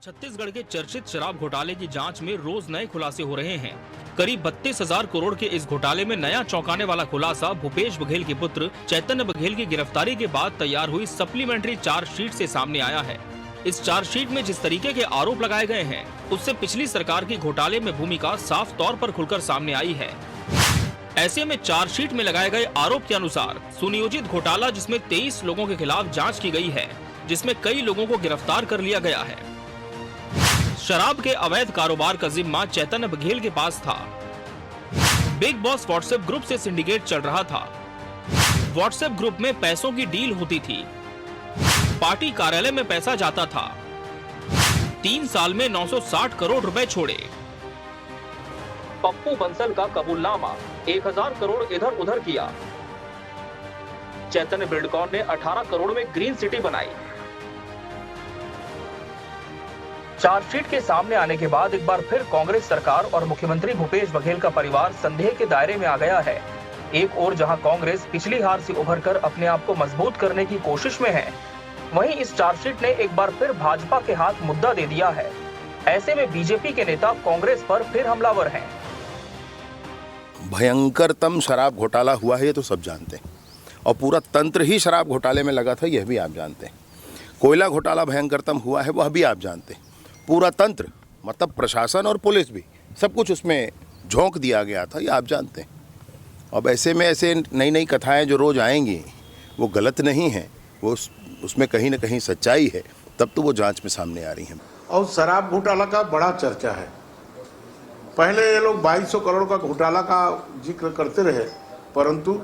छत्तीसगढ़ के चर्चित शराब घोटाले की जांच में रोज नए खुलासे हो रहे हैं। करीब 32,000 करोड़ के इस घोटाले में नया चौंकाने वाला खुलासा भूपेश बघेल के पुत्र चैतन्य बघेल की गिरफ्तारी के बाद तैयार हुई सप्लीमेंट्री चार्जशीट से सामने आया है। इस चार्जशीट में जिस तरीके के आरोप लगाए गए हैं, उससे पिछली सरकार की घोटाले में भूमिका साफ तौर पर खुलकर सामने आई है। ऐसे में चार्जशीट में लगाए गए आरोप के अनुसार सुनियोजित घोटाला जिसमें 23 लोगों के खिलाफ जांच की गई है, जिसमें कई लोगों को गिरफ्तार कर लिया गया है। शराब के अवैध कारोबार का जिम्मा चैतन्य बघेल के पास था। बिग बॉस व्हाट्सएप ग्रुप से सिंडिकेट चल रहा था। व्हाट्सएप ग्रुप में पैसों की डील होती थी। पार्टी कार्यालय में पैसा जाता था। 3 साल में 960 करोड़ रुपए छोड़े। पप्पू बंसल का कबूलनामा 1000 करोड़ इधर उधर किया। चैतन्य बिल्डकॉन ने 18 करोड़ में ग्रीन सिटी बनाई। चार्जशीट के सामने आने के बाद एक बार फिर कांग्रेस सरकार और मुख्यमंत्री भूपेश बघेल का परिवार संदेह के दायरे में आ गया है। एक ओर जहां कांग्रेस पिछली हार से उभरकर अपने आप को मजबूत करने की कोशिश में है, वहीं इस चार्जशीट ने एक बार फिर भाजपा के हाथ मुद्दा दे दिया है। ऐसे में बीजेपी के नेता कांग्रेस पर फिर हमलावर हैं। भयंकरतम शराब घोटाला हुआ है, ये तो सब जानते हैं, और पूरा तंत्र ही शराब घोटाले में लगा था, यह भी आप जानते हैं। कोयला घोटाला भयंकरतम हुआ है, वह भी आप जानते हैं। पूरा तंत्र मतलब प्रशासन और पुलिस भी सब कुछ उसमें झोंक दिया गया था, ये आप जानते हैं। अब ऐसे में ऐसे नई नई कथाएं जो रोज़ आएंगी वो गलत नहीं हैं, वो उसमें कहीं ना कहीं सच्चाई है, तब तो वो जांच में सामने आ रही हैं। और शराब घोटाला का बड़ा चर्चा है। पहले ये लोग 2200 करोड़ का घोटाला का जिक्र करते रहे, परंतु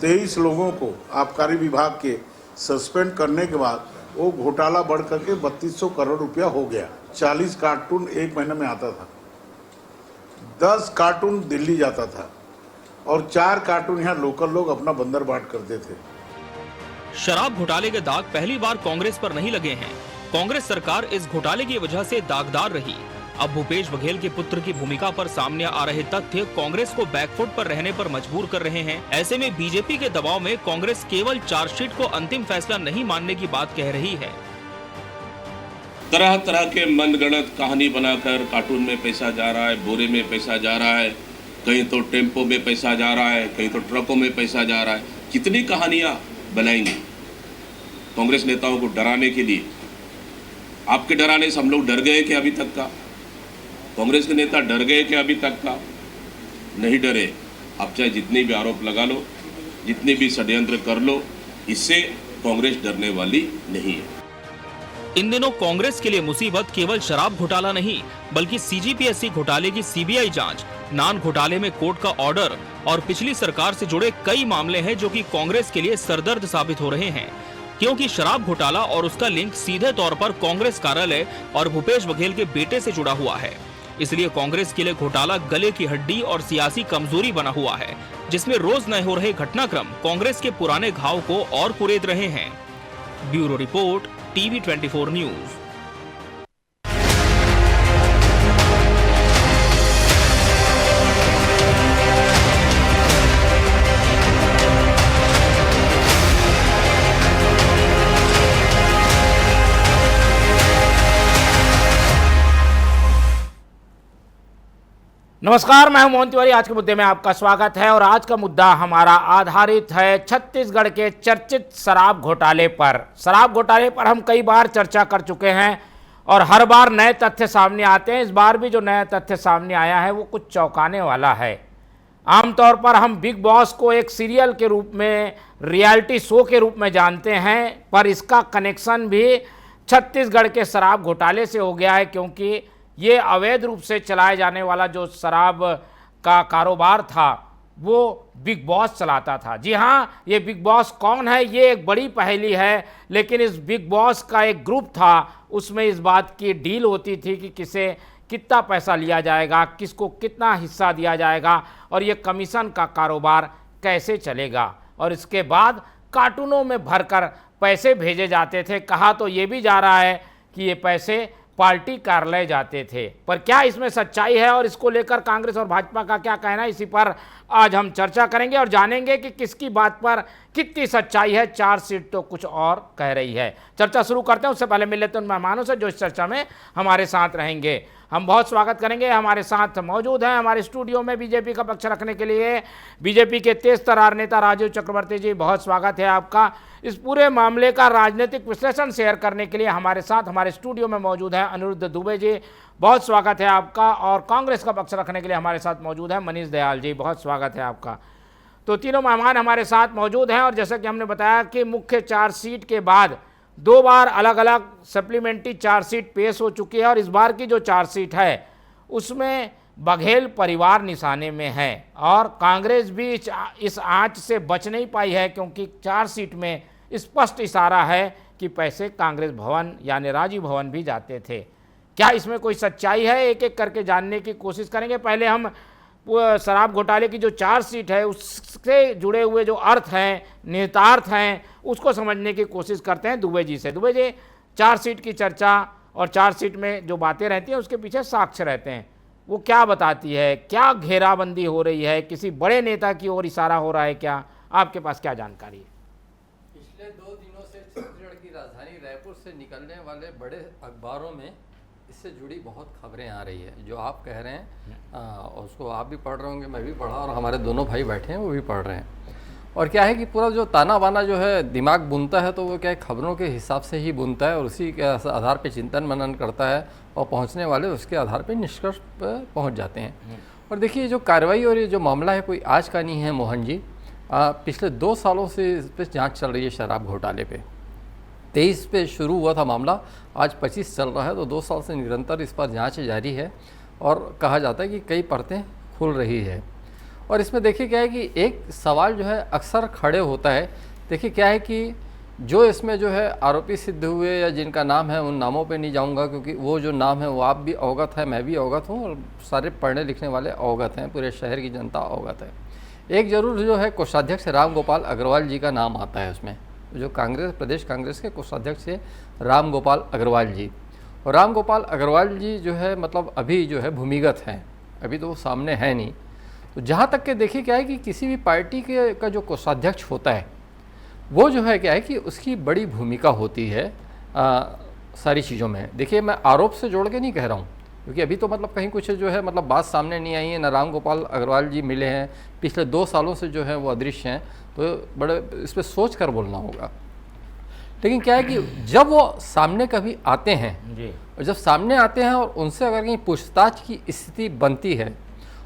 23 लोगों को आबकारी विभाग के सस्पेंड करने के बाद वो घोटाला बढ़ करके 3200 करोड़ रुपया हो गया। 40 कार्टून एक महीने में आता था, 10 कार्टून दिल्ली जाता था और 4 कार्टून यहाँ लोकल लोग अपना बंदर बाट करते थे। शराब घोटाले के दाग पहली बार कांग्रेस पर नहीं लगे हैं। कांग्रेस सरकार इस घोटाले की वजह से दागदार रही। अब भूपेश बघेल के पुत्र की भूमिका पर सामने आ रहे तथ्य कांग्रेस को बैकफुट पर रहने पर मजबूर कर रहे हैं। ऐसे में बीजेपी के दबाव में कांग्रेस केवल चार्जशीट को अंतिम फैसला नहीं मानने की बात कह रही है। तरह तरह के मनगढ़ंत कहानी बनाकर कार्टून में पैसा जा रहा है, बोरे में पैसा जा रहा है, कहीं तो टेम्पो में पैसा जा रहा है, कहीं तो ट्रकों में पैसा जा रहा है। कितनी कहानियां बनाएंगे कांग्रेस नेताओं को डराने के लिए? आपके डराने से हम लोग डर गए कि अभी तक का? कांग्रेस के नेता डर गए कि अभी तक का? नहीं डरे। आप चाहे जितने भी आरोप लगा लो, जितने भी षड्यंत्र कर लो, इससे कांग्रेस डरने वाली नहीं है। इन दिनों कांग्रेस के लिए मुसीबत केवल शराब घोटाला नहीं, बल्कि सीजीपीएससी घोटाले की सीबीआई जांच, नान घोटाले में कोर्ट का ऑर्डर और पिछली सरकार से जुड़े कई मामले हैं जो कि कांग्रेस के लिए सरदर्द साबित हो रहे हैं। क्योंकि शराब घोटाला और उसका लिंक सीधे तौर पर कांग्रेस कार्यालय और भूपेश बघेल के बेटे से जुड़ा हुआ है। इसलिए कांग्रेस के लिए घोटाला गले की हड्डी और सियासी कमजोरी बना हुआ है, जिसमें रोज नए हो रहे घटनाक्रम कांग्रेस के पुराने घाव को और कुरेद रहे हैं। Bureau report, TV 24 news. नमस्कार, मैं हूं मोहन तिवारी। आज के मुद्दे में आपका स्वागत है और आज का मुद्दा हमारा आधारित है छत्तीसगढ़ के चर्चित शराब घोटाले पर। शराब घोटाले पर हम कई बार चर्चा कर चुके हैं और हर बार नए तथ्य सामने आते हैं। इस बार भी जो नया तथ्य सामने आया है वो कुछ चौंकाने वाला है। आमतौर पर हम बिग बॉस को एक सीरियल के रूप में, रियलिटी शो के रूप में जानते हैं, पर इसका कनेक्शन भी छत्तीसगढ़ के शराब घोटाले से हो गया है, क्योंकि ये अवैध रूप से चलाए जाने वाला जो शराब का कारोबार था वो बिग बॉस चलाता था। जी हाँ, ये बिग बॉस कौन है ये एक बड़ी पहेली है, लेकिन इस बिग बॉस का एक ग्रुप था, उसमें इस बात की डील होती थी कि किसे कितना पैसा लिया जाएगा, किसको कितना हिस्सा दिया जाएगा और ये कमीशन का कारोबार कैसे चलेगा। और इसके बाद कार्टूनों में भरकर पैसे भेजे जाते थे। कहा तो ये भी जा रहा है कि ये पैसे पार्टी कार्यालय जाते थे, पर क्या इसमें सच्चाई है और इसको लेकर कांग्रेस और भाजपा का क्या कहना है, इसी पर आज हम चर्चा करेंगे और जानेंगे कि किसकी बात पर कितनी सच्चाई है, चार्जशीट तो कुछ और कह रही है। चर्चा शुरू करते हैं, उससे पहले मिल लेते हैं उन मेहमानों से जो इस चर्चा में हमारे साथ रहेंगे। हम बहुत स्वागत करेंगे, हमारे साथ मौजूद हैं हमारे स्टूडियो में बीजेपी का पक्ष रखने के लिए बीजेपी के तेज तर्रार नेता राजीव चक्रवर्ती जी, बहुत स्वागत है आपका। इस पूरे मामले का राजनीतिक विश्लेषण शेयर करने के लिए हमारे साथ हमारे स्टूडियो में मौजूद हैं अनिरुद्ध दुबे जी, बहुत स्वागत है आपका। और कांग्रेस का पक्ष रखने के लिए हमारे साथ मौजूद है मनीष दयाल जी, बहुत स्वागत है आपका। तो तीनों मेहमान हमारे साथ मौजूद हैं और जैसा कि हमने बताया कि मुख्य चार्जशीट के बाद 2 बार अलग अलग सप्लीमेंट्री चार्जशीट पेश हो चुकी है और इस बार की जो चार्जशीट है उसमें बघेल परिवार निशाने में है और कांग्रेस भी इस आंच से बच नहीं पाई है, क्योंकि चार्जशीट में स्पष्ट इशारा है कि पैसे कांग्रेस भवन यानी राजीव भवन भी जाते थे। क्या इसमें कोई सच्चाई है, एक एक करके जानने की कोशिश करेंगे। पहले हम शराब घोटाले की जो चार्जशीट है उससे जुड़े हुए जो अर्थ हैं, निहितार्थ हैं, उसको समझने की कोशिश करते हैं दुबे जी से। दुबे जी, चार्जशीट की चर्चा और चार्जशीट में जो बातें रहती हैं उसके पीछे साक्ष्य रहते हैं, वो क्या बताती है? क्या घेराबंदी हो रही है? किसी बड़े नेता की ओर इशारा हो रहा है क्या? आपके पास क्या जानकारी है? पिछले 2 दिनों से छत्तीसगढ़ की राजधानी रायपुर से निकलने वाले बड़े अखबारों में इससे जुड़ी बहुत खबरें आ रही है। जो आप कह रहे हैं उसको आप भी पढ़ रहे होंगे, मैं भी पढ़ा और हमारे दोनों भाई बैठे हैं वो भी पढ़ रहे हैं। और क्या है कि पूरा जो ताना बाना जो है दिमाग बुनता है तो वो क्या है, खबरों के हिसाब से ही बुनता है और उसी के आधार पे चिंतन मनन करता है और पहुंचने वाले उसके आधार पे निष्कर्ष पर पहुंच जाते हैं। और देखिए, जो कार्रवाई और ये जो मामला है कोई आज का नहीं है मोहन जी। पिछले 2 सालों से इस पर जाँच चल रही है शराब घोटाले पे। 23 पे शुरू हुआ था मामला, आज 25 चल रहा है, तो 2 साल से निरंतर इस पर जांच जारी है और कहा जाता है कि कई परतें खुल रही है। और इसमें देखिए क्या है कि एक सवाल जो है अक्सर खड़े होता है। देखिए क्या है कि जो इसमें जो है आरोपी सिद्ध हुए या जिनका नाम है, उन नामों पे नहीं जाऊंगा क्योंकि वो जो नाम है वो आप भी अवगत है, मैं भी अवगत हूँ और सारे पढ़ने लिखने वाले अवगत हैं, पूरे शहर की जनता अवगत है। एक ज़रूर जो है कोषाध्यक्ष राम गोपाल अग्रवाल जी का नाम आता है उसमें, जो कांग्रेस प्रदेश कांग्रेस के कोषाध्यक्ष है राम गोपाल अग्रवाल जी। और राम गोपाल अग्रवाल जी जो है मतलब अभी जो है भूमिगत हैं, अभी तो वो सामने है नहीं। तो जहाँ तक के देखिए क्या है कि किसी भी पार्टी के का जो कोषाध्यक्ष होता है वो जो है क्या है कि उसकी बड़ी भूमिका होती है सारी चीज़ों में। देखिए, मैं आरोप से जोड़ के नहीं कह रहा हूँ क्योंकि अभी तो मतलब कहीं कुछ जो है मतलब बात सामने नहीं आई है, ना राम गोपाल अग्रवाल जी मिले हैं, पिछले 2 सालों से जो है वो अदृश्य हैं, तो बड़े इस पर सोच कर बोलना होगा। लेकिन क्या है कि जब वो सामने कभी आते हैं जी, और जब सामने आते हैं और उनसे अगर कहीं पूछताछ की स्थिति बनती है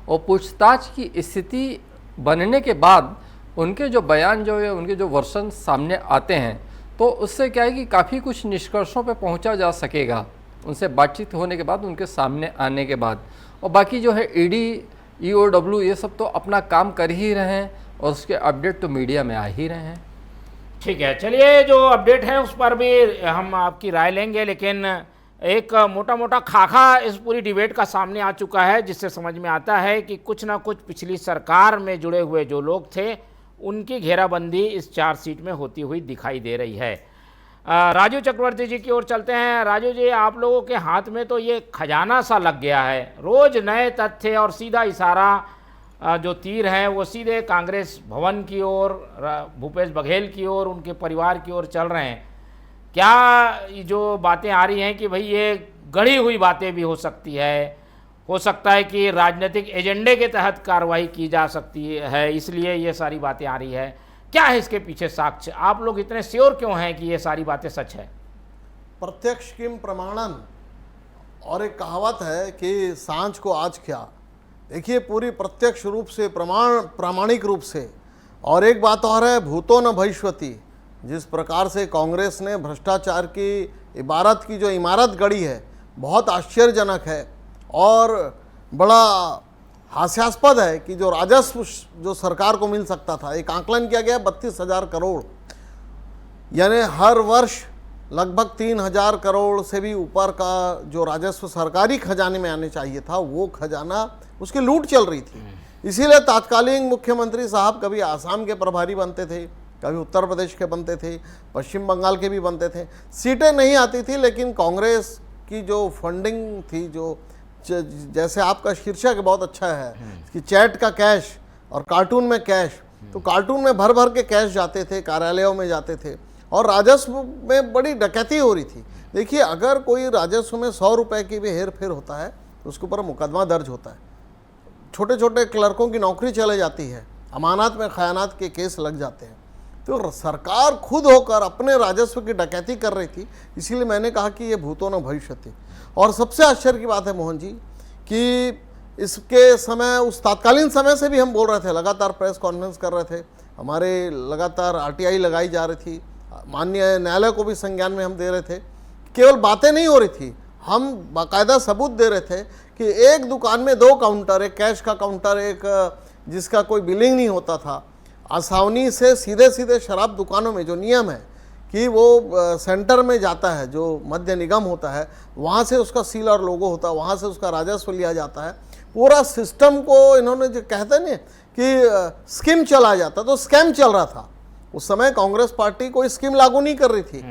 और पूछताछ की स्थिति बनने के बाद उनके जो बयान जो है, उनके जो वर्षन सामने आते हैं, तो उससे क्या है कि काफ़ी कुछ निष्कर्षों पे पहुंचा जा सकेगा उनसे बातचीत होने के बाद, उनके सामने आने के बाद। और बाकी जो है ईडी, EOW ये सब तो अपना काम कर ही रहे हैं और उसके अपडेट तो मीडिया में आ ही रहे हैं। ठीक है, चलिए जो अपडेट है उस पर भी हम आपकी राय लेंगे, लेकिन एक मोटा मोटा खाका इस पूरी डिबेट का सामने आ चुका है जिससे समझ में आता है कि कुछ ना कुछ पिछली सरकार में जुड़े हुए जो लोग थे उनकी घेराबंदी इस चार्जशीट में होती हुई दिखाई दे रही है। राजीव चक्रवर्ती जी की ओर चलते हैं। राजीव जी, आप लोगों के हाथ में तो ये खजाना सा लग गया है, रोज नए तथ्य और सीधा इशारा जो तीर है वो सीधे कांग्रेस भवन की ओर, भूपेश बघेल की ओर, उनके परिवार की ओर चल रहे हैं। क्या जो बातें आ रही हैं कि भाई ये गढ़ी हुई बातें भी हो सकती है, हो सकता है कि राजनीतिक एजेंडे के तहत कार्रवाई की जा सकती है, इसलिए ये सारी बातें आ रही है, क्या है इसके पीछे साक्ष्य? आप लोग इतने श्योर क्यों हैं कि ये सारी बातें सच है? प्रत्यक्ष किम प्रमाणन, और एक कहावत है कि सांझ को आज क्या। देखिए, पूरी प्रत्यक्ष रूप से प्रामाणिक रूप से। और एक बात और है, भूतो न भविष्यति। जिस प्रकार से कांग्रेस ने भ्रष्टाचार की इबारत की जो इमारत गढ़ी है बहुत आश्चर्यजनक है और बड़ा हास्यास्पद है कि जो राजस्व जो सरकार को मिल सकता था, एक आंकलन किया गया 32,000 करोड़, यानी हर वर्ष लगभग 3,000 करोड़ से भी ऊपर का जो राजस्व सरकारी खजाने में आने चाहिए था, वो खजाना उसकी लूट चल रही थी। इसीलिए तात्कालीन मुख्यमंत्री साहब कभी आसाम के प्रभारी बनते थे, कभी उत्तर प्रदेश के बनते थे, पश्चिम बंगाल के भी बनते थे। सीटें नहीं आती थी, लेकिन कांग्रेस की जो फंडिंग थी, जो जैसे आपका शीर्षक बहुत अच्छा है कि चैट का कैश और कार्टून में कैश, तो कार्टून में भर भर के कैश जाते थे, कार्यालयों में जाते थे और राजस्व में बड़ी डकैती हो रही थी। देखिए, अगर कोई राजस्व में 100 रुपए की भी हेर फेर होता है तो उसके ऊपर मुकदमा दर्ज होता है। छोटे छोटे क्लर्कों की नौकरी चले जाती है, अमानत में खयानात के केस लग जाते हैं। तो सरकार खुद होकर अपने राजस्व की डकैती कर रही थी, इसीलिए मैंने कहा कि ये भूतो न भविष्यति। और सबसे आश्चर्य की बात है मोहन जी कि इसके समय, उस तात्कालीन समय से भी हम बोल रहे थे, लगातार प्रेस कॉन्फ्रेंस कर रहे थे, हमारे लगातार RTI लगाई जा रही थी, माननीय न्यायालय को भी संज्ञान में हम दे रहे थे। केवल बातें नहीं हो रही थी, हम बाकायदा सबूत दे रहे थे कि एक दुकान में 2 काउंटर, एक कैश का काउंटर, एक जिसका कोई बिलिंग नहीं होता था। आसानी से सीधे सीधे शराब दुकानों में जो नियम है कि वो सेंटर में जाता है, जो मद्य निगम होता है, वहाँ से उसका सील और लोगो होता है, वहाँ से उसका राजस्व लिया जाता है। पूरा सिस्टम को इन्होंने, जो कहते हैं ना कि स्कीम चला जाता, तो स्कैम चल रहा था। उस समय कांग्रेस पार्टी कोई स्कीम लागू नहीं कर रही थी,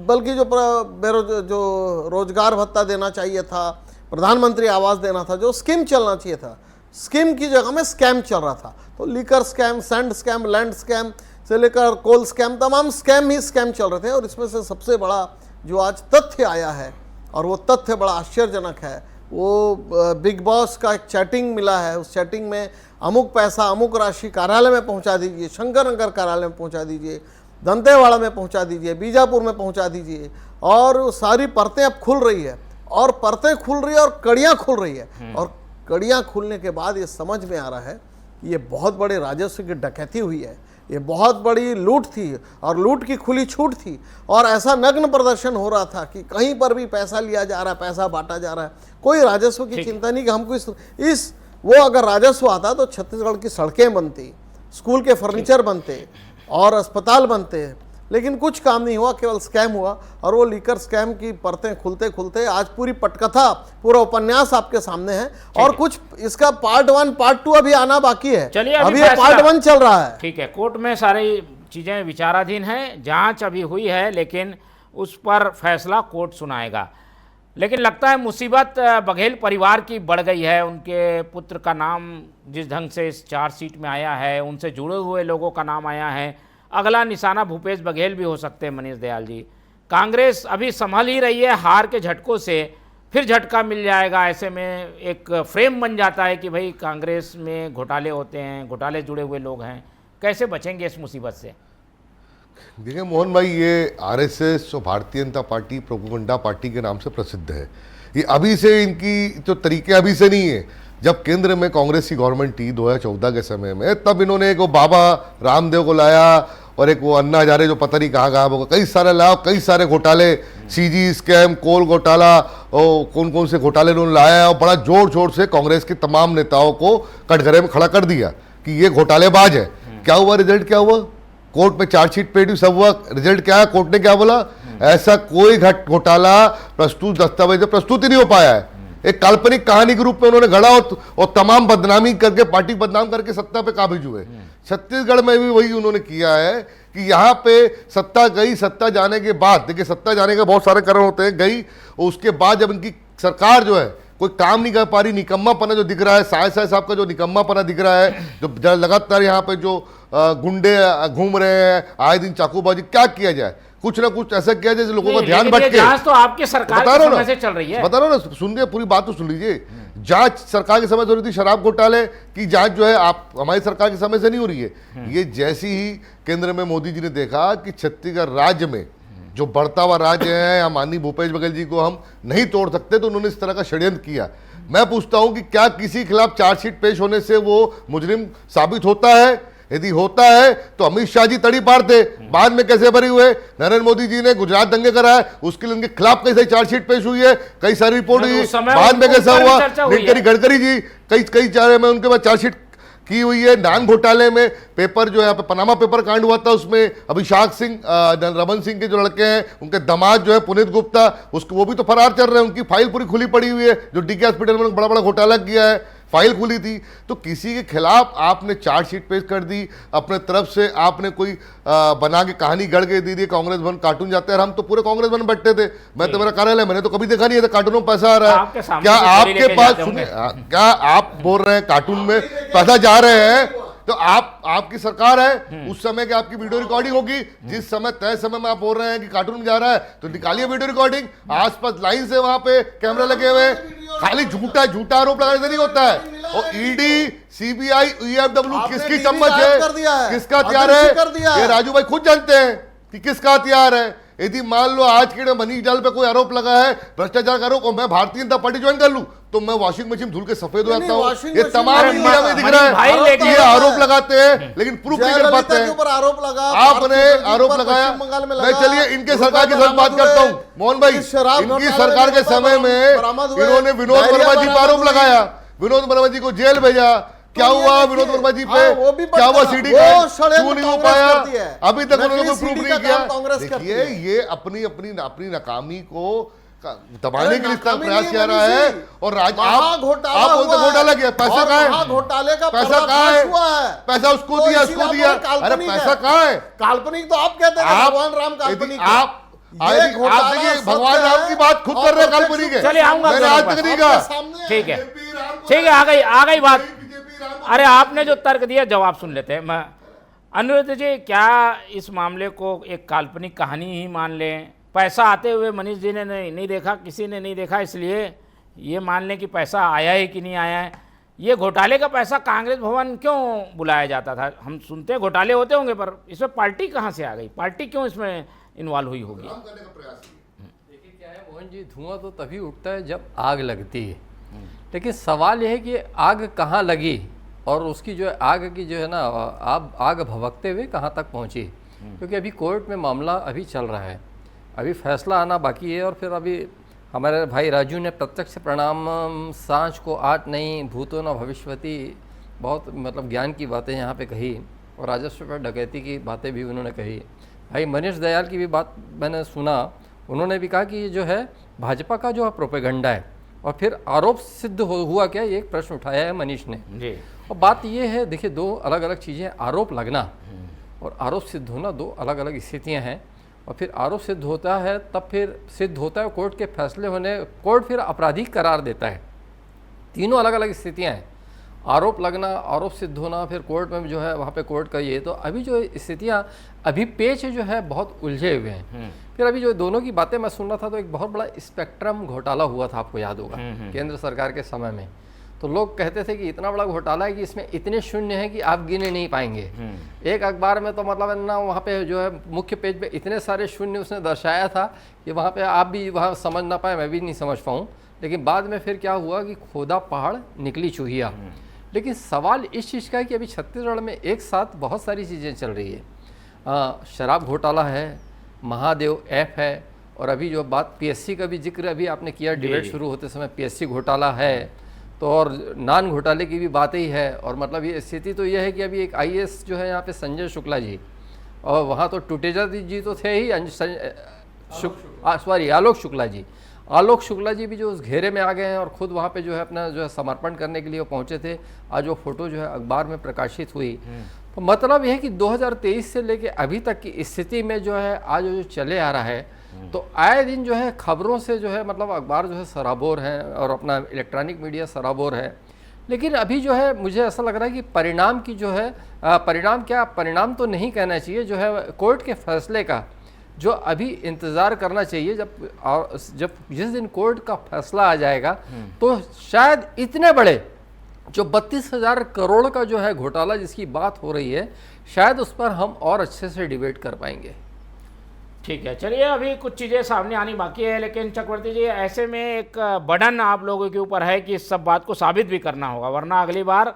बल्कि जो रोजगार भत्ता देना चाहिए था, प्रधानमंत्री आवास देना था, जो स्कीम चलना चाहिए था, स्कीम की जगह में स्कैम चल रहा था। तो liquor scam, sand scam, land scam से लेकर कोल स्कैम, तमाम स्कैम ही स्कैम चल रहे थे। और इसमें से सबसे बड़ा जो आज तथ्य आया है, और वो तथ्य बड़ा आश्चर्यजनक है, वो बिग बॉस का एक चैटिंग मिला है। उस चैटिंग में अमुक पैसा, अमुक राशि कार्यालय में पहुंचा दीजिए, शंकर नगर कार्यालय में पहुंचा दीजिए, दंतेवाड़ा में पहुंचा दीजिए, बीजापुर में पहुंचा दीजिए, और सारी परतें अब खुल रही है, और परतें खुल रही है और कड़ियाँ खुल रही है। और कड़ियाँ खुलने के बाद ये समझ में आ रहा है कि ये बहुत बड़े राजस्व की डकैती हुई है, ये बहुत बड़ी लूट थी, और लूट की खुली छूट थी। और ऐसा नग्न प्रदर्शन हो रहा था कि कहीं पर भी पैसा लिया जा रहा है, पैसा बांटा जा रहा है, कोई राजस्व की चिंता नहीं कि हमको इस वो अगर राजस्व आता तो छत्तीसगढ़ की सड़कें बनती, स्कूल के फर्नीचर बनते और अस्पताल बनते। लेकिन कुछ काम नहीं हुआ, केवल स्कैम हुआ। और वो लीकर स्कैम की परतें खुलते खुलते आज पूरी पटकथा, पूरा उपन्यास आपके सामने है। और कुछ इसका पार्ट 1, पार्ट 2 अभी आना बाकी है। चलिए, अभी ये पार्ट 1 चल रहा है। ठीक है, कोर्ट में सारी चीजें विचाराधीन है, जांच अभी हुई है, लेकिन उस पर फैसला कोर्ट सुनाएगा। लेकिन लगता है मुसीबत बघेल परिवार की बढ़ गई है। उनके पुत्र का नाम जिस ढंग से इस चार्जशीट में आया है, उनसे जुड़े हुए लोगों का नाम आया है, अगला निशाना भूपेश बघेल भी हो सकते हैं। मनीष दयाल जी, कांग्रेस अभी संभल ही रही है, हार के झटकों से फिर झटका मिल जाएगा। ऐसे में एक फ्रेम बन जाता है कि भाई कांग्रेस में घोटाले होते हैं, घोटाले जुड़े हुए लोग हैं, कैसे बचेंगे इस मुसीबत से? देखिए मोहन भाई, ये RSS और Bharatiya Janata party propaganda party के नाम से प्रसिद्ध है। ये अभी से, इनकी जो तरीके अभी से नहीं है। जब केंद्र में कांग्रेस की गवर्नमेंट थी 2014 के समय में, तब इन्होंने एक वो बाबा रामदेव को लाया और एक वो अन्ना हजारे जो पता नहीं कहाँ होगा, कई सारे लाया, कई सारे घोटाले, CG स्कैम, कोल घोटाला, और कौन कौन से घोटाले उन्होंने लाया, और बड़ा जोर शोर से कांग्रेस के तमाम नेताओं को कटघरे में खड़ा कर दिया कि ये घोटालेबाज है। क्या हुआ? रिजल्ट क्या हुआ? कोर्ट में चार्जशीट पेटी सब हुआ, रिजल्ट क्या है? कोर्ट ने क्या बोला? ऐसा कोई घोटाला प्रस्तुत दस्तावेज प्रस्तुत ही नहीं हो पाया है। एक काल्पनिक कहानी के रूप में उन्होंने गढ़ा और तमाम बदनामी करके, पार्टी बदनाम करके सत्ता पे काबिज हुए। छत्तीसगढ़ में भी वही उन्होंने किया है कि यहाँ पे सत्ता गई, सत्ता जाने के बाद, देखिए सत्ता जाने के बहुत सारे कारण होते हैं, गई, और उसके बाद जब इनकी सरकार जो है कोई काम नहीं कर पा रही, निकम्मापना जो दिख रहा है, साय साहब का जो निकम्मापना दिख रहा है, जो लगातार यहाँ पे जो गुंडे घूम रहे हैं, आए दिन चाकूबाजी, क्या किया जाए? कुछ ना कुछ ऐसा किया जाए लोगों का ध्यान भटके। जांच तो आपकी सरकार के समय से चल रही है। बता रहा हूँ ना, सुनिए, पूरी बात तो सुन लीजिए। जांच सरकार के समय से हो रही थी, शराब घोटाले की जांच जो है आप हमारी सरकार के समय से नहीं हो रही है। ये जैसी ही केंद्र में मोदी जी ने देखा कि छत्तीसगढ़ राज्य में जो बढ़ता हुआ राज्य है, या माननीय भूपेश बघेल जी को हम नहीं तोड़ सकते, तो उन्होंने इस तरह का षड्यंत्र किया। मैं पूछता हूं कि क्या किसी खिलाफ चार्जशीट पेश होने से वो मुजरिम साबित होता है? यदि होता है तो अमित शाह जी तड़ी पारते, बाद में कैसे बरी हुए? नरेंद्र मोदी जी ने गुजरात दंगे कराए, उसके लिए उनके खिलाफ कैसे चार्जशीट पेश हुई है, कई सारी रिपोर्ट हुई, बाद में कैसा हुआ? गडकरी जी कई चारे में उनके बाद चार्जशीट की हुई है। नान घोटाले में पेपर जो है यहाँ पे पनामा पेपर कांड हुआ था, उसमें अभिषेक सिंह, रमन सिंह के जो लड़के हैं, उनके दामाद जो है पुनीत गुप्ता, उसको वो भी तो फरार चल रहे हैं। उनकी फाइल पूरी खुली पड़ी हुई है, जो DK हॉस्पिटल में बड़ा बड़ा घोटाला किया है, फाइल खुली थी। तो किसी के खिलाफ आपने चार्जशीट पेश कर दी, अपने तरफ से आपने कोई बना के कहानी गढ़ के दी, कांग्रेस भवन कार्टून जाते हैं। हम तो पूरे कांग्रेस भवन बैठते थे, मैं तो मेरा कार्यालय, मैंने तो कभी देखा नहीं है कार्टूनों में पैसा आ रहा है। क्या आपके पास, क्या आप बोल रहे हैं कार्टून में पैसा जा रहे हैं? तो आपकी सरकार है, उस समय की आपकी वीडियो रिकॉर्डिंग होगी, जिस समय तय समय में आप बोल रहे हैं कि कार्टून में जा रहा है तो निकालिए वीडियो रिकॉर्डिंग, आसपास लाइन से वहां पे कैमरा लगे हुए। खाली झूठा आरोप लगाने से नहीं होता है। और ईडी, सीबीआई, ईएफडब्ल्यू किसकी चम्मच है, किसका हथियार है, ये राजू भाई खुद जानते हैं कि किसका हथियार है। यदि मान लो आज के मनीष जाल पे कोई आरोप लगा है, भ्रष्टाचार का आरोप, और मैं भारतीय जनता पार्टी ज्वाइन कर लूं तो मैं वॉशिंग मशीन धुल के सफेद हो जाता हूं। ये तमाम मीडिया में दिख रहा है कि ये आरोप लगाते हैं लेकिन प्रूफ नहीं कर पाते हैं। आपने आरोप लगाया, मैं चलिए इनके सरकार की बात करता हूं मोहन भाई, इनकी सरकार के समय में इन्होंने विनोद वर्मा जी पर आरोप लगाया, विनोद वर्मा जी को जेल भेजा। क्या हुआ विनोद वर्मा जी पे, क्या हुआ सीडी क्यों नहीं हो पाया, अभी तक उन्होंने कोई प्रूफ नहीं किया। देखिए ये अपनी नाकामी को दबाने के लिए प्रयास किया रहा है। और आप घोटाला किया, पैसा कहाँ है, घोटाले का पैसा कहाँ है, पैसा उसको दिया, अरे पैसा कहाँ है, काल्पनिक तो आप कहते हैं भगवान राम काल्पनिक, आप देखिए भगवान राम की बात खुद कर रहे हैं काल्पनिक है। चलिए आऊंगा, ठीक है ठीक है, आ गई बात। अरे आपने जो तर्क दिया जवाब सुन लेते हैं। मैं अनुरुद्ध जी, क्या इस मामले को एक काल्पनिक कहानी ही मान लें? पैसा आते हुए मनीष जी ने नहीं देखा, किसी ने नहीं देखा, इसलिए ये मान लें कि पैसा आया है कि नहीं आया है। ये घोटाले का पैसा कांग्रेस भवन क्यों बुलाया जाता था? हम सुनते हैं घोटाले होते होंगे, पर इसमें पार्टी कहाँ से आ गई? पार्टी क्यों इसमें इन्वॉल्व हुई होगी? देखिए क्या है मोहन जी, धुआं तो तभी उठता है जब आग लगती है, लेकिन सवाल यह है कि आग कहाँ लगी और उसकी जो है आग की जो है ना आग भभकते हुए कहाँ तक पहुँची। क्योंकि अभी कोर्ट में मामला अभी चल रहा है, अभी फैसला आना बाकी है। और फिर अभी हमारे भाई राजू ने प्रत्यक्ष प्रणाम सांच को आट नहीं भूतो न भविष्यति, बहुत मतलब ज्ञान की बातें यहाँ पे कही, और राजस्व पर डकैती की बातें भी उन्होंने कही। भाई मनीष दयाल की भी बात मैंने सुना, उन्होंने भी कहा कि ये जो है भाजपा का जो है प्रोपेगंडा है। और फिर आरोप सिद्ध हुआ क्या, ये एक प्रश्न उठाया है मनीष ने जी। और बात ये है, देखिए दो अलग अलग चीज़ें, आरोप लगना और आरोप सिद्ध होना दो अलग अलग स्थितियाँ हैं। और फिर आरोप सिद्ध होता है तब फिर सिद्ध होता है कोर्ट के फैसले होने, कोर्ट फिर आपराधिक करार देता है। तीनों अलग अलग स्थितियाँ हैं, आरोप लगना, आरोप सिद्ध होना, फिर कोर्ट में जो है वहाँ पे कोर्ट का ये। तो अभी जो स्थितियाँ अभी पेच जो है बहुत उलझे हुए हैं। फिर अभी जो दोनों की बातें मैं सुन रहा था तो एक बहुत बड़ा स्पेक्ट्रम घोटाला हुआ था, आपको याद होगा केंद्र सरकार के समय में। तो लोग कहते थे कि इतना बड़ा घोटाला है कि इसमें इतने शून्य हैं कि आप गिने नहीं पाएंगे। एक अखबार में तो मतलब ना वहाँ पे जो है मुख्य पेज पे इतने सारे शून्य उसने दर्शाया था कि वहाँ पे आप भी वहाँ समझ ना पाए, मैं भी नहीं समझ पाऊँ। लेकिन बाद में फिर क्या हुआ कि खोदा पहाड़ निकली चूहिया। लेकिन सवाल इस चीज़ का है कि अभी छत्तीसगढ़ में एक साथ बहुत सारी चीज़ें चल रही है। शराब घोटाला है, महादेव ऐप है, और अभी जो बात पीएससी का भी जिक्र अभी आपने किया डिबेट शुरू होते समय, पीएससी घोटाला है। तो और नान घोटाले की भी बात ही है। और मतलब ये स्थिति तो ये है कि अभी एक आईएएस जो है यहाँ पे संजय शुक्ला जी, और वहाँ तो टुटेजा जी तो थे ही, आलोक शुक्ला जी, आलोक शुक्ला जी भी जो उस घेरे में आ गए हैं और ख़ुद वहाँ पे जो है अपना जो है समर्पण करने के लिए वो पहुँचे थे। आज वो फोटो जो है अखबार में प्रकाशित हुई। तो मतलब यह है कि 2023 से लेके अभी तक की स्थिति में जो है आज जो चले आ रहा है, तो आए दिन जो है खबरों से जो है मतलब अखबार जो है सराबोर है और अपना इलेक्ट्रॉनिक मीडिया सराबोर है। लेकिन अभी जो है मुझे ऐसा लग रहा है कि परिणाम की जो है परिणाम तो नहीं कहना चाहिए, जो है कोर्ट के फैसले का जो अभी इंतज़ार करना चाहिए। जब जिस दिन कोर्ट का फैसला आ जाएगा तो शायद इतने बड़े जो 32,000 करोड़ का जो है घोटाला जिसकी बात हो रही है, शायद उस पर हम और अच्छे से डिबेट कर पाएंगे। ठीक है, चलिए अभी कुछ चीज़ें सामने आनी बाकी है, लेकिन चक्रवर्ती जी ऐसे में एक बर्डन आप लोगों के ऊपर है कि इस सब बात को साबित भी करना होगा, वरना अगली बार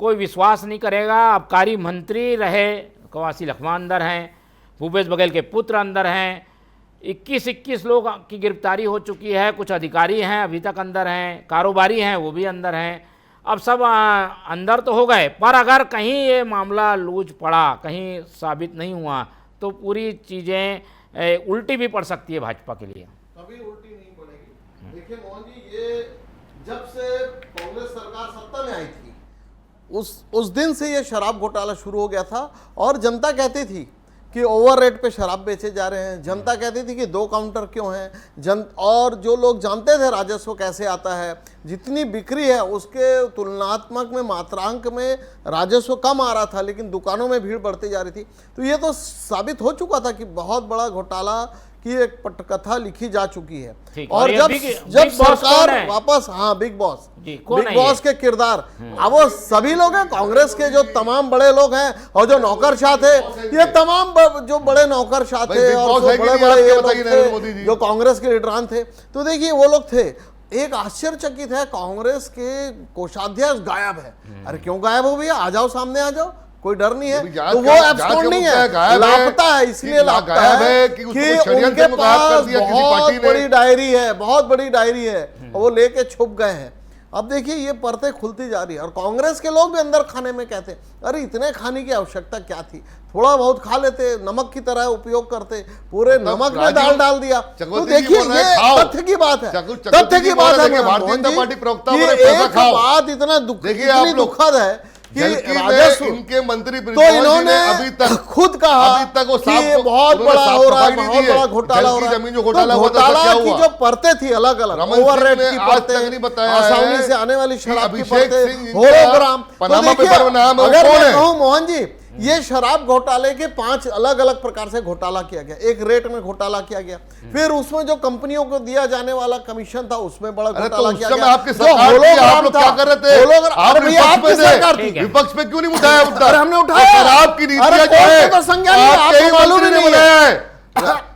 कोई विश्वास नहीं करेगा। आबकारी मंत्री रहे कवासी लखमा अंदर हैं, भूपेश बघेल के पुत्र अंदर हैं, 21 लोग की गिरफ्तारी हो चुकी है, कुछ अधिकारी हैं अभी तक अंदर हैं, कारोबारी हैं वो भी अंदर हैं। अब सब अंदर तो हो गए, पर अगर कहीं ये मामला लूज पड़ा, कहीं साबित नहीं हुआ, तो पूरी चीज़ें उल्टी भी पड़ सकती है भाजपा के लिए। कभी उल्टी नहीं पड़ेगी। देखिए मोहन जी, ये जब से कांग्रेस सरकार सत्ता में आई थी उस दिन से ये शराब घोटाला शुरू हो गया था। और जनता कहती थी कि ओवर रेट पे शराब बेचे जा रहे हैं। जनता कहती थी कि 2 काउंटर क्यों हैं, और जो लोग जानते थे राजस्व कैसे आता है, जितनी बिक्री है उसके तुलनात्मक में मात्रांक में राजस्व कम आ रहा था, लेकिन दुकानों में भीड़ बढ़ती जा रही थी। तो ये तो साबित हो चुका था कि बहुत बड़ा घोटाला की एक पटकथा लिखी जा चुकी है। और जब सरकार वापस, हाँ बिग बॉस के किरदार, अब वो सभी लोग हैं, कांग्रेस के जो तमाम बड़े लोग हैं और जो नौकरशाह थे, ये तमाम जो बड़े नौकरशाह थे और जो बड़े जो कांग्रेस के लीडरान थे, तो देखिए वो लोग थे। एक आश्चर्यचकित है, कांग्रेस के कोषाध्यक्ष गायब है। अरे क्यों गायब हो भैया, आ जाओ, सामने आ जाओ, कोई डर नहीं है। तो वो एब्सकॉन्ड नहीं है, लापता है, इसलिए लापता है कि उनके पास बहुत बड़ी डायरी है, बहुत बड़ी डायरी है, और वो लेके छुप गए हैं। अब देखिए ये परतें खुलती जा रही है, और कांग्रेस के लोग भी अंदर खाने में कहते अरे इतने खाने की आवश्यकता क्या थी, थोड़ा बहुत खा लेते, नमक की तरह उपयोग करते, पूरे नमक में दाल डाल दिया। तो देखिए ये तथ्य की बात है, तथ्य की बात है। भारतीय जनता पार्टी प्रवक्ता एक बात इतना दुखद है कि राजस्व इनके मंत्री तो इन्होंने अभी तक खुद कहा कि ये बहुत बड़ा हो रहा है, बहुत बड़ा घोटाला हो रहा है। तो घोटाला की जो परतें थी अलग अलग, ओवर रेट की परतें, आसानी से आने वाली शराब की परतें, होलोग्राम। तो देखिए अगर मैं कहूं मोहन जी, ये शराब घोटाले के 5 अलग अलग प्रकार से घोटाला किया गया। एक रेट में घोटाला किया गया, फिर उसमें जो कंपनियों को दिया जाने वाला कमीशन था उसमें बड़ा घोटाला किया गया। आपके सरकार क्या कर रहे थे, आपकी सरकार थी, विपक्ष पे क्यों नहीं उठाया? हमने उठाया, शराब की नीतियां तो संज्ञान आपको मालूम ही नहीं है,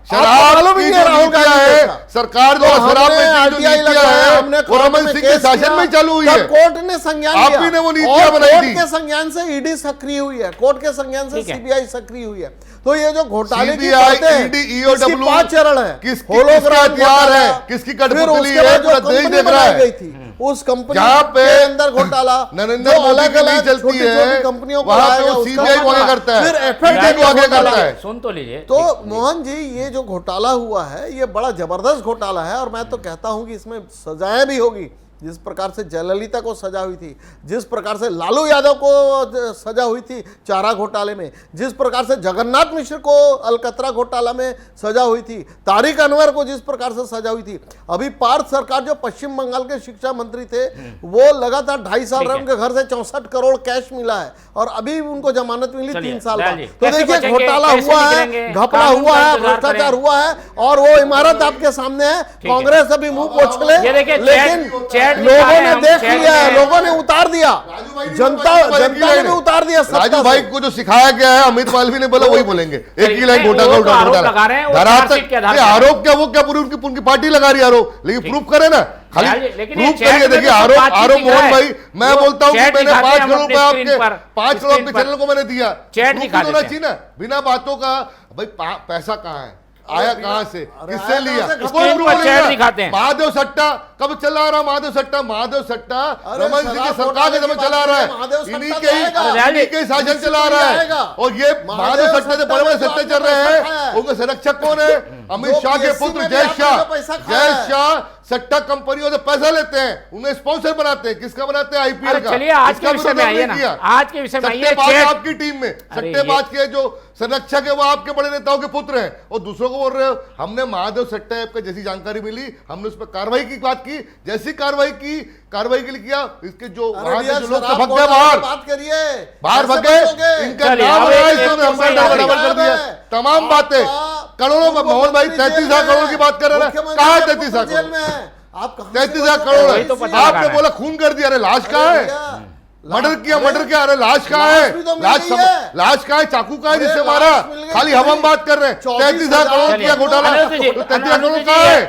शराब की जो नीतियां है सरकार द्वारा, शराब में जो नीतियां है वो रमन सिंह के शासन में चालू हुई है। कोर्ट ने संज्ञान लिया, आप ही ने वो नीतियां बनाई थी। कोर्ट के संज्ञान से ईडी सक्रिय हुई है, कोर्ट के संज्ञान से सीबीआई सक्रिय हुई है। तो ये जो घोटाले की बातें हैं, इसकी 5 चरण है, होलोग्राम है, किसकी कठपुतली है, पूरा देश देख रहा है। गई थी उस कंपनी के अंदर घोटाला, नरेंद्र मोदी की नहीं चलती है, कंपनियों को सीबीआई को आगे करता है, फिर एफआईडी को आगे करता है। सुन तो लीजिए। तो मोहन जी ये जो घोटाला हुआ है ये बड़ा जबरदस्त घोटाला है, और मैं तो कहता हूं कि इसमें सजाएं भी होगी। जिस प्रकार से जयललिता को सजा हुई थी, जिस प्रकार से लालू यादव को सजा हुई थी चारा घोटाले में, जिस प्रकार से जगन्नाथ मिश्र को अलकतरा घोटाला में सजा हुई थी, तारिक अनवर को जिस प्रकार से सजा हुई थी, अभी पार्थ सरकार जो पश्चिम बंगाल के शिक्षा मंत्री थे वो लगातार 2.5 साल रहे, उनके घर से 64 करोड़ कैश मिला है, और अभी उनको जमानत मिली 3 साल बाद। तो देखिए घोटाला हुआ है, घपला हुआ है, भ्रष्टाचार हुआ है, और वो इमारत आपके सामने है। कांग्रेस अभी मुंह पोंछ ले, लेकिन लोगों ने देख लिया है, लोगों ने उतार दिया, जनता ने उतार दिया। राजू भाई को जो सिखाया गया है, अमित मालवीय ने बोला वही बोलेंगे, एक ही लाइन घोटाला आरोप क्या, वो क्या पूरी उनकी पार्टी लगा रही है आरोप, लेकिन प्रूफ करे ना, खाली प्रूफ करिए। देखिए आरोप मोहन भाई, मैं बोलता हूँ कि मैंने 5 करोड़ रुपए आपके 5 करोड़ आपके चैनल को मैंने दिया, होना चाहिए ना, बिना बातों का। भाई पैसा कहाँ है, आया कहां से, किससे लिया, महादेव सट्टा कब चला रहा, महादेव सट्टा रमन सिंह की सरकार के समय चला रहा है, इन्हीं के शासन चला रहा है। और ये महादेव सट्टा से बड़े बड़े सट्टे चल रहे हैं, उनके संरक्षक कौन है? अमित शाह के पुत्र जय शाह सट्टा कंपनियों से पैसा लेते हैं, उन्हें स्पॉन्सर बनाते हैं। किसका बनाते हैं? आईपीएल का। चलिए आज के विषय में आइए ना, आज के विषय में आइए। सट्टेबाज आपकी टीम में, सट्टेबाज के जो संरक्षक है वो आपके बड़े नेताओं के पुत्र हैं, और दूसरों को बोल रहे हो हमने महादेव सट्टा ऐप का जैसी जानकारी मिली हमने उस पर कार्रवाई की बात की, जैसी कार्रवाई के लिए किया, इसके जो वहां से जो लोग भग गए बात करिए, बाहर भग गए, इनका नाम कर दिया, तमाम बातें करोड़ों में। मोहन भाई 33,000 करोड़ की बात कर रहे हैं, कहाँ 33,000 करोड़? 33,000 करोड़ आपने बोला खून कर दिया, अरे लाश कहाँ है? मर्डर किया, अरे लाश कहाँ है? लाश कहाँ है? चाकू कहाँ है जिससे मारा? खाली हम बात कर रहे हैं। 33,000 करोड़ किया घोटाला, 33,000 करोड़ कहाँ है?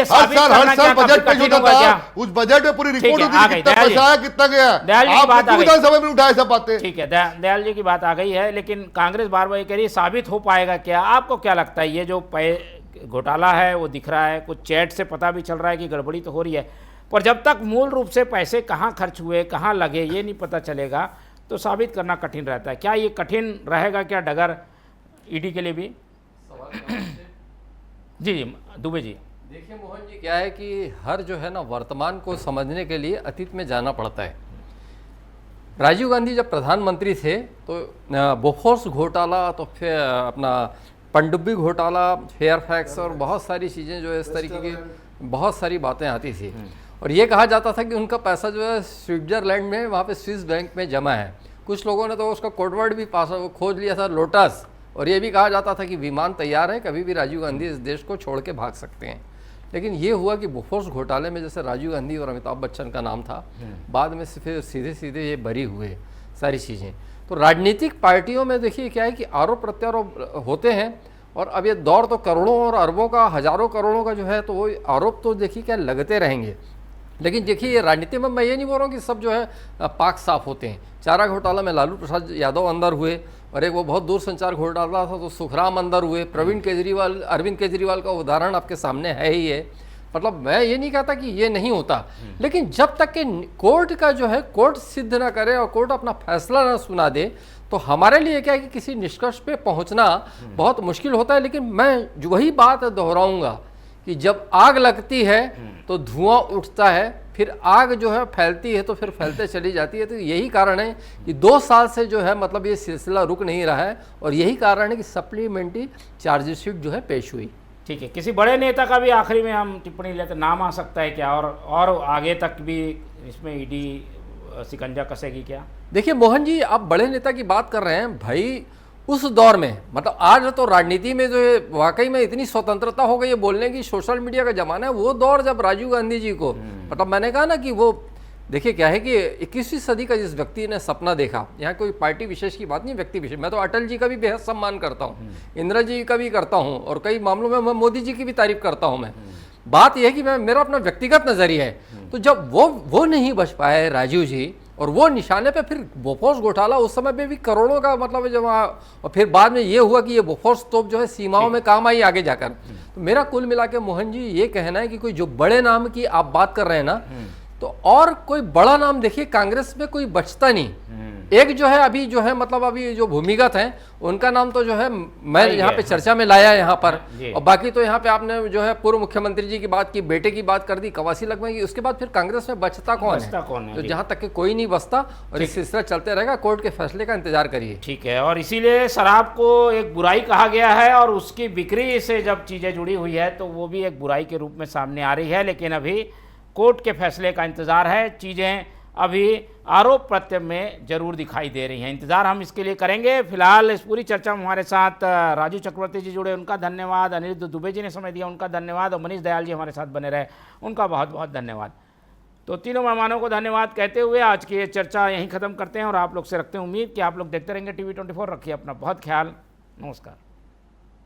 हर साल बजट पेश होता था, उस बजट में पूरी रिपोर्ट होती थी, कितना पैसा आया, कितना गया। आप विधानसभा में उठाए सब बातें। ठीक है, दयाल जी की बात आ गई है, लेकिन कांग्रेस बार बार कह रही है साबित हो पाएगा क्या? आपको क्या लगता है ये जो घोटाला है वो दिख रहा है, कुछ चैट से पता भी चल रहा है कि गड़बड़ी तो हो रही है, पर जब तक मूल रूप से पैसे कहाँ खर्च हुए, कहाँ लगे, ये नहीं पता चलेगा तो साबित करना कठिन रहता है। क्या ये कठिन रहेगा क्या डगर ईडी के लिए भी? जी दुबे जी। देखिए मोहन जी, क्या है कि हर जो है ना वर्तमान को समझने के लिए अतीत में जाना पड़ता है। राजीव गांधी जब प्रधानमंत्री थे तो बोफोर्स घोटाला, तो फिर अपना पनडुब्बी घोटाला, फेयरफैक्स और बहुत सारी चीज़ें जो है इस तरीके की बहुत सारी बातें आती थी। और ये कहा जाता था कि उनका पैसा जो है स्विट्ज़रलैंड में वहाँ पे स्विस बैंक में जमा है। कुछ लोगों ने तो उसका कोडवर्ड भी खोज लिया था, लोटस। और ये भी कहा जाता था कि विमान तैयार है, कभी भी राजीव गांधी इस देश को छोड़ के भाग सकते हैं। लेकिन ये हुआ कि बोफोर्स घोटाले में जैसे राजीव गांधी और अमिताभ बच्चन का नाम था, बाद में फिर सीधे सीधे ये बरी हुए सारी चीज़ें। तो राजनीतिक पार्टियों में देखिए क्या है कि आरोप प्रत्यारोप होते हैं, और अब ये दौर तो करोड़ों और अरबों का, हज़ारों करोड़ों का जो है, तो वो आरोप तो देखिए क्या लगते रहेंगे। लेकिन देखिए ये राजनीति में मैं ये नहीं बोल रहा हूँ कि सब जो है पाक साफ होते हैं। चारा घोटाला में लालू प्रसाद यादव अंदर हुए, और एक वो बहुत दूर संचार घोटाला था तो सुखराम अंदर हुए। अरविंद केजरीवाल का उदाहरण आपके सामने है ही है। मतलब मैं ये नहीं कहता कि ये नहीं होता, लेकिन जब तक कि कोर्ट का जो है कोर्ट सिद्ध ना करे और कोर्ट अपना फैसला ना सुना दे, तो हमारे लिए क्या है कि किसी निष्कर्ष पे पहुंचना बहुत मुश्किल होता है। लेकिन मैं जो वही बात दोहराऊंगा कि जब आग लगती है तो धुआं उठता है, फिर आग जो है फैलती है तो फिर फैलते चली जाती है। तो यही कारण है कि 2 साल से जो है मतलब ये सिलसिला रुक नहीं रहा है, और यही कारण है कि सप्लीमेंट्री चार्जशीट जो है पेश हुई। ठीक है, किसी बड़े नेता का भी आखिरी में हम टिप्पणी लेते नाम आ सकता है क्या, और आगे तक भी इसमें ईडी शिकंजा कसेगी क्या? देखिए मोहन जी, आप बड़े नेता की बात कर रहे हैं भाई। उस दौर में मतलब आज तो राजनीति में जो है वाकई में इतनी स्वतंत्रता हो गई है बोलने की, सोशल मीडिया का जमाना है। वो दौर जब राजीव गांधी जी को मतलब मैंने कहा ना कि वो देखिए क्या है कि 21वीं सदी का जिस व्यक्ति ने सपना देखा, यहाँ कोई पार्टी विशेष की बात नहीं, व्यक्ति विशेष। मैं तो अटल जी का भी बेहद सम्मान करता हूँ, इंदिरा जी का भी करता हूँ, और कई मामलों में मैं मोदी जी की भी तारीफ करता हूँ। मैं बात यह है कि मेरा अपना व्यक्तिगत नजरिया है। तो जब वो नहीं बच पाए राजीव जी, और वो निशाने पे फिर बोफोर्स घोटाला उस समय पे भी करोड़ों का मतलब जब और फिर बाद में ये हुआ कि ये बोफोर्स तोप जो है सीमाओं में काम आई आगे जाकर। तो मेरा कुल मिला के मोहन जी ये कहना है कि कोई जो बड़े नाम की आप बात कर रहे हैं ना, तो और कोई बड़ा नाम देखिए कांग्रेस में कोई बचता नहीं। एक जो है अभी जो है मतलब अभी जो भूमिगत हैं उनका नाम तो जो है मैं यहाँ पे चर्चा में लाया यहाँ पर, और बाकी तो यहाँ पे आपने जो है पूर्व मुख्यमंत्री जी की बात की, बेटे की बात कर दी, कवासी लगवाई। उसके बाद फिर कांग्रेस में बचता कौन है? तो जहाँ तक कि कोई नहीं बचता, और इस सिलसिला चलते रहेगा। कोर्ट के फैसले का इंतजार करिए। ठीक है, और इसीलिए शराब को एक बुराई कहा गया है, और उसकी बिक्री से जब चीज़ें जुड़ी हुई है तो वो भी एक बुराई के रूप में सामने आ रही है। लेकिन अभी कोर्ट के फैसले का इंतज़ार है। चीज़ें अभी आरोप प्रत्यारोप में जरूर दिखाई दे रही हैं, इंतज़ार हम इसके लिए करेंगे। फिलहाल इस पूरी चर्चा में हमारे साथ राजू चक्रवर्ती जी जुड़े, उनका धन्यवाद। अनिरुद्ध दुबे जी ने समय दिया, उनका धन्यवाद। और मनीष दयाल जी हमारे साथ बने रहे, उनका बहुत बहुत धन्यवाद। तो तीनों मेहमानों को धन्यवाद कहते हुए आज की ये चर्चा यहीं ख़त्म करते हैं, और आप लोग से रखते हैं उम्मीद कि आप लोग देखते रहेंगे TV24। रखिए अपना बहुत ख्याल। नमस्कार।